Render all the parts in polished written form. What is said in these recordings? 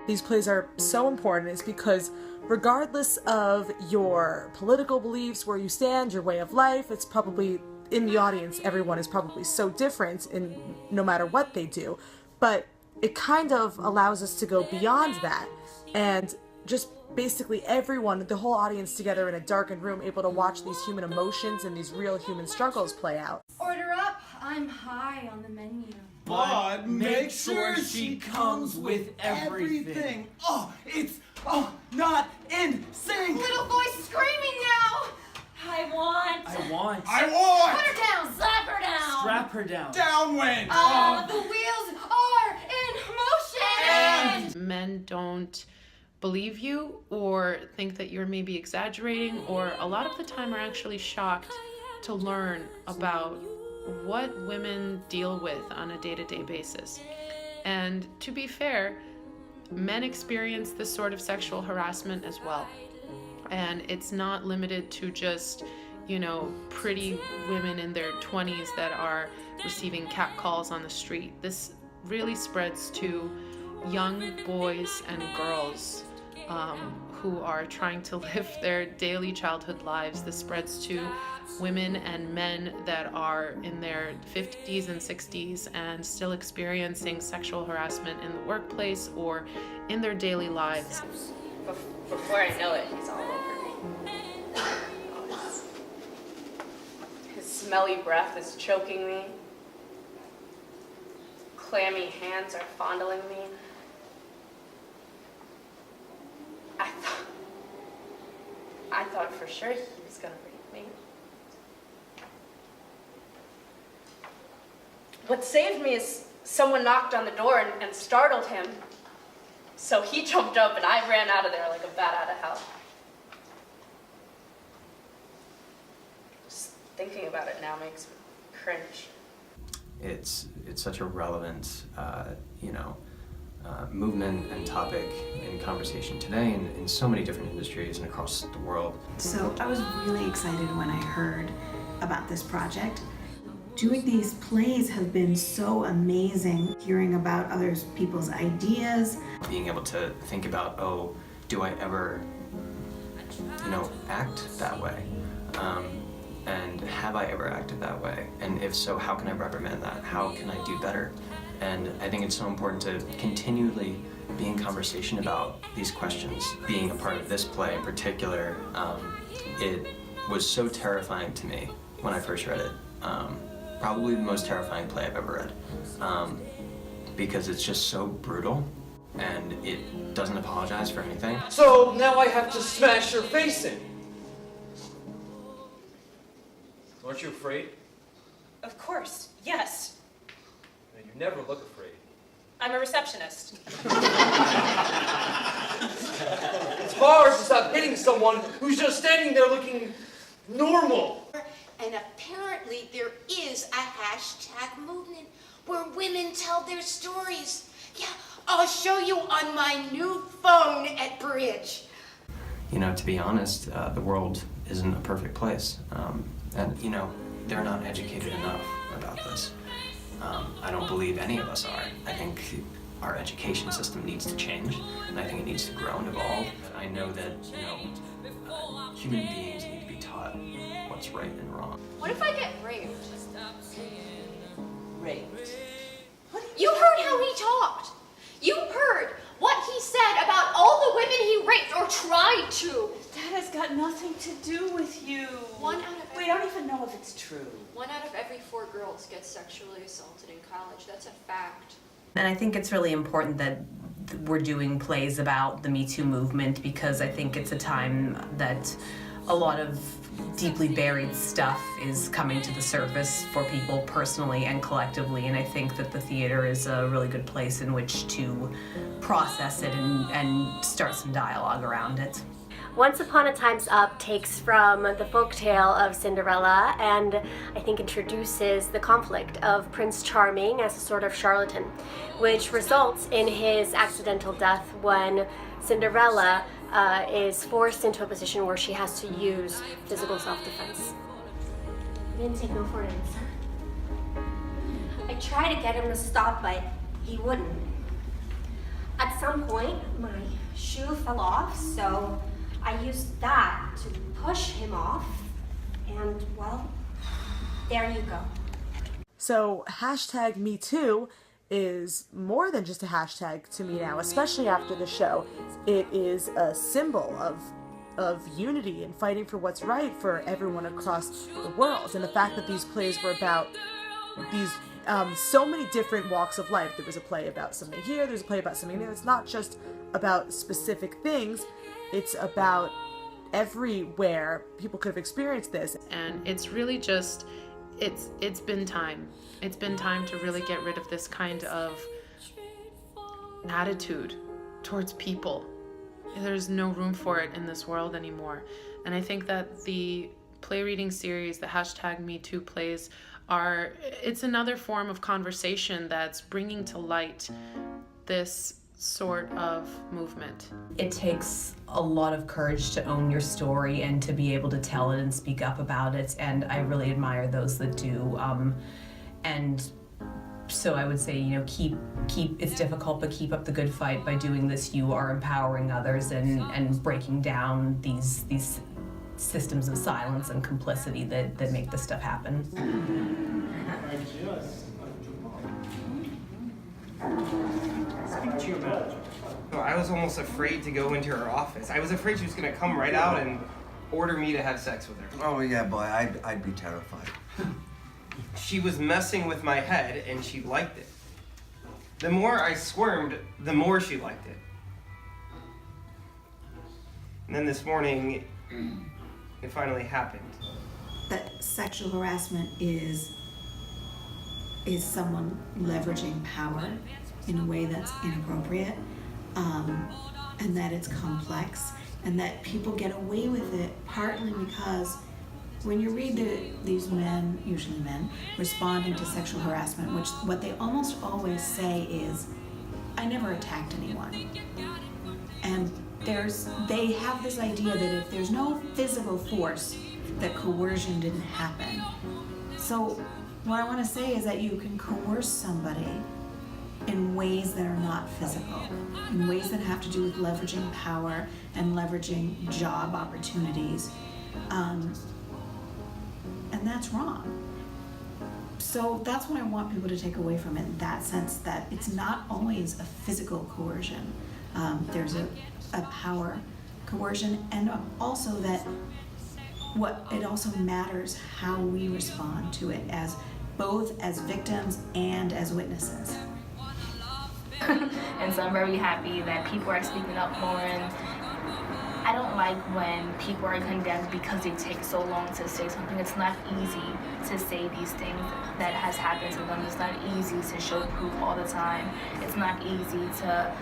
these plays are so important is because regardless of your political beliefs, where you stand, your way of life, it's probably in the audience, everyone is probably so different in no matter what they do, but it kind of allows us to go beyond that and just basically everyone, the whole audience together in a darkened room, able to watch these human emotions and these real human struggles play out. Order up, I'm high on the menu. But make sure she comes with everything. It's not in sync. Little voice screaming now. I want. Put her down, slap her down. Strap her down. Downwind. The wheels are in motion. Men don't believe you or think that you're maybe exaggerating, or a lot of the time are actually shocked to learn about what women deal with on a day-to-day basis. And to be fair, men experience this sort of sexual harassment as well. And it's not limited to just, pretty women in their 20s that are receiving catcalls on the street. This really spreads to young boys and girls who are trying to live their daily childhood lives. This spreads to women and men that are in their 50s and 60s and still experiencing sexual harassment in the workplace or in their daily lives. Before I know it, he's all over me. His smelly breath is choking me. Clammy hands are fondling me. I thought for sure he was gonna rape me. What saved me is someone knocked on the door and startled him. So he jumped up and I ran out of there like a bat out of hell. Just thinking about it now makes me cringe. It's such a relevant, movement and topic in conversation today in so many different industries and across the world. So I was really excited when I heard about this project. Doing these plays have been so amazing, hearing about other people's ideas. Being able to think about, do I ever, act that way? And have I ever acted that way? And if so, how can I reprimand that? How can I do better? And I think it's so important to continually be in conversation about these questions. Being a part of this play in particular, it was so terrifying to me when I first read it. Probably the most terrifying play I've ever read. Because it's just so brutal and it doesn't apologize for anything. So now I have to smash your face in. Aren't you afraid? Of course, yes. You never look afraid. I'm a receptionist. It's hard to stop hitting someone who's just standing there looking normal. And apparently there is a hashtag movement where women tell their stories. Yeah, I'll show you on my new phone at Bridge. To be honest, the world isn't a perfect place. And they're not educated enough about this. I don't believe any of us are. I think our education system needs to change, and I think it needs to grow and evolve. I know that, human beings need to be taught what's right and wrong. What if I get raped? Raped? You heard how he talked. You heard what he said about all the women he raped or tried to. That has got nothing to do with you. We don't even know if it's true. 1 out of every 4 girls gets sexually assaulted in college. That's a fact. And I think it's really important that we're doing plays about the Me Too movement, because I think it's a time that a lot of deeply buried stuff is coming to the surface for people personally and collectively, and I think that the theater is a really good place in which to process it and start some dialogue around it. Once Upon a Time's Up takes from the folktale of Cinderella and I think introduces the conflict of Prince Charming as a sort of charlatan, which results in his accidental death when Cinderella is forced into a position where she has to use physical self-defense. You didn't take no for an answer. I tried to get him to stop, but he wouldn't. At some point, my shoe fell off, so I used that to push him off, and, well, there you go. So hashtag #MeToo is more than just a hashtag to me now, especially after the show. It is a symbol of unity and fighting for what's right for everyone across the world. And the fact that these plays were about these so many different walks of life. There was a play about something here, there's a play about something there. It's not just about specific things, it's about everywhere people could have experienced this. And it's really just, it's been time. It's been time to really get rid of this kind of attitude towards people. There's no room for it in this world anymore. And I think that the play reading series, the hashtag #MeToo plays, it's another form of conversation that's bringing to light this sort of movement. It takes a lot of courage to own your story and to be able to tell it and speak up about it, and I really admire those that do. And so I would say, you know, keep it's difficult, but keep up the good fight. By doing this, you are empowering others and breaking down these systems of silence and complicity that make this stuff happen. Speak to your manager. No, I was almost afraid to go into her office. I was afraid she was gonna come right out and order me to have sex with her. Oh yeah, boy, I'd be terrified. She was messing with my head and she liked it. The more I squirmed, the more she liked it. And then this morning, it finally happened. That sexual harassment is someone leveraging power in a way that's inappropriate, and that it's complex, and that people get away with it partly because when you read these men, usually men, responding to sexual harassment, which what they almost always say is, I never attacked anyone. And they have this idea that if there's no physical force, that coercion didn't happen. So what I want to say is that you can coerce somebody in ways that are not physical, in ways that have to do with leveraging power and leveraging job opportunities. And that's wrong. So that's what I want people to take away from it, in that sense that it's not always a physical coercion. There's a power coercion, and also that it also matters how we respond to it, as both as victims and as witnesses. And so I'm very happy that people are speaking up more, and I don't like when people are condemned because they take so long to say something. It's not easy to say these things that has happened to them. It's not easy to show proof all the time. It's not easy to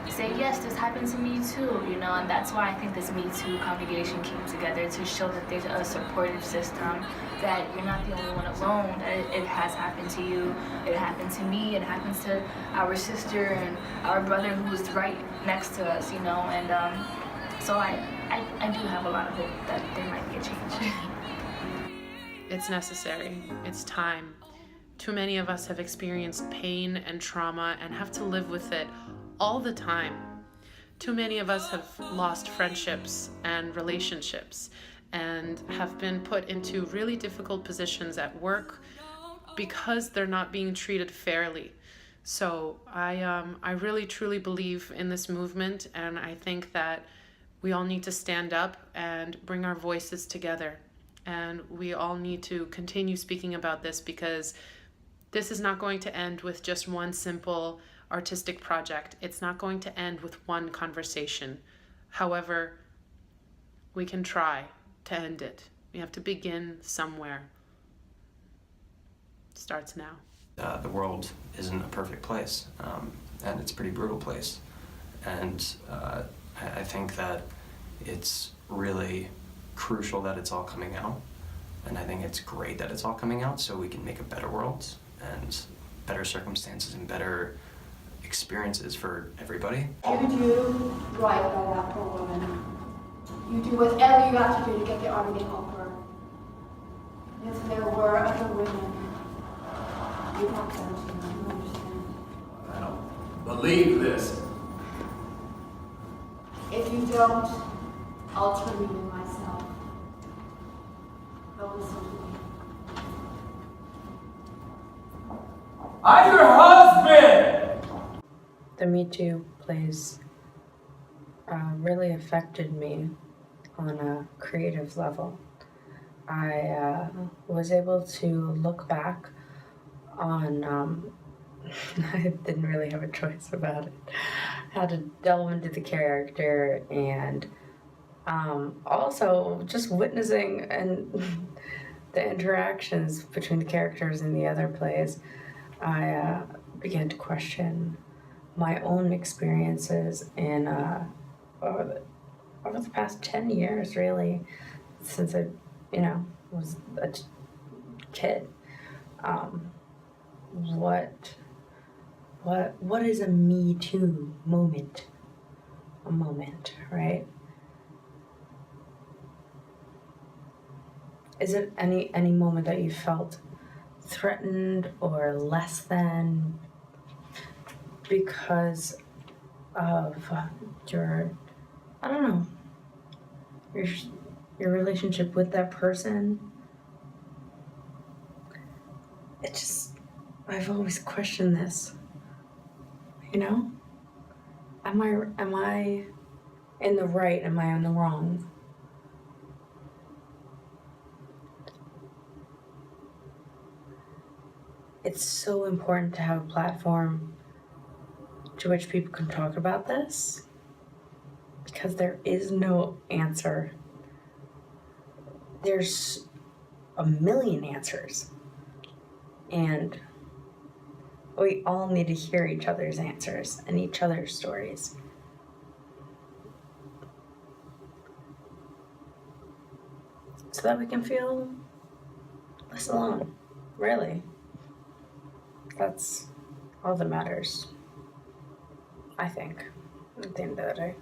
say, yes, this happened to me too, you know, and that's why I think this Me Too congregation came together, to show that there's a supportive system, that you're not the only one alone, that it has happened to you, it happened to me, it happens to our sister and our brother who was right next to us, you know, and so I do have a lot of hope that there might be a change. It's necessary. It's time. Too many of us have experienced pain and trauma and have to live with it all the time. Too many of us have lost friendships and relationships and have been put into really difficult positions at work because they're not being treated fairly. So I really truly believe in this movement, and I think that we all need to stand up and bring our voices together. And we all need to continue speaking about this, because this is not going to end with just one simple artistic project. It's not going to end with one conversation. However, we can try to end it. We have to begin somewhere. It starts now. The world isn't a perfect place, and it's a pretty brutal place. And I think that it's really crucial that it's all coming out. And I think it's great that it's all coming out so we can make a better world and better circumstances and better experiences for everybody. You do right by that poor woman. You do whatever you have to do to get the army off her. If there were other women, you'd have to understand. You understand. I know. But believe this. If you don't, I'll turn you in myself. But listen to me. I'm your husband! The Me Too plays really affected me on a creative level. I was able to look back on, I didn't really have a choice about it, how to delve into the character, and also just witnessing and the interactions between the characters in the other plays. I began to question my own experiences in over the past 10 years, really, since I, was a kid. What is a Me Too moment? A moment, right? Is it any moment that you felt threatened or less than because of your, I don't know, your relationship with that person? I've always questioned this. Am I in the right? Am I in the wrong? It's so important to have a platform to which people can talk about this, because there is no answer. There's a million answers, and we all need to hear each other's answers and each other's stories. So that we can feel less alone, really. That's all that matters, I think, at the end of the day.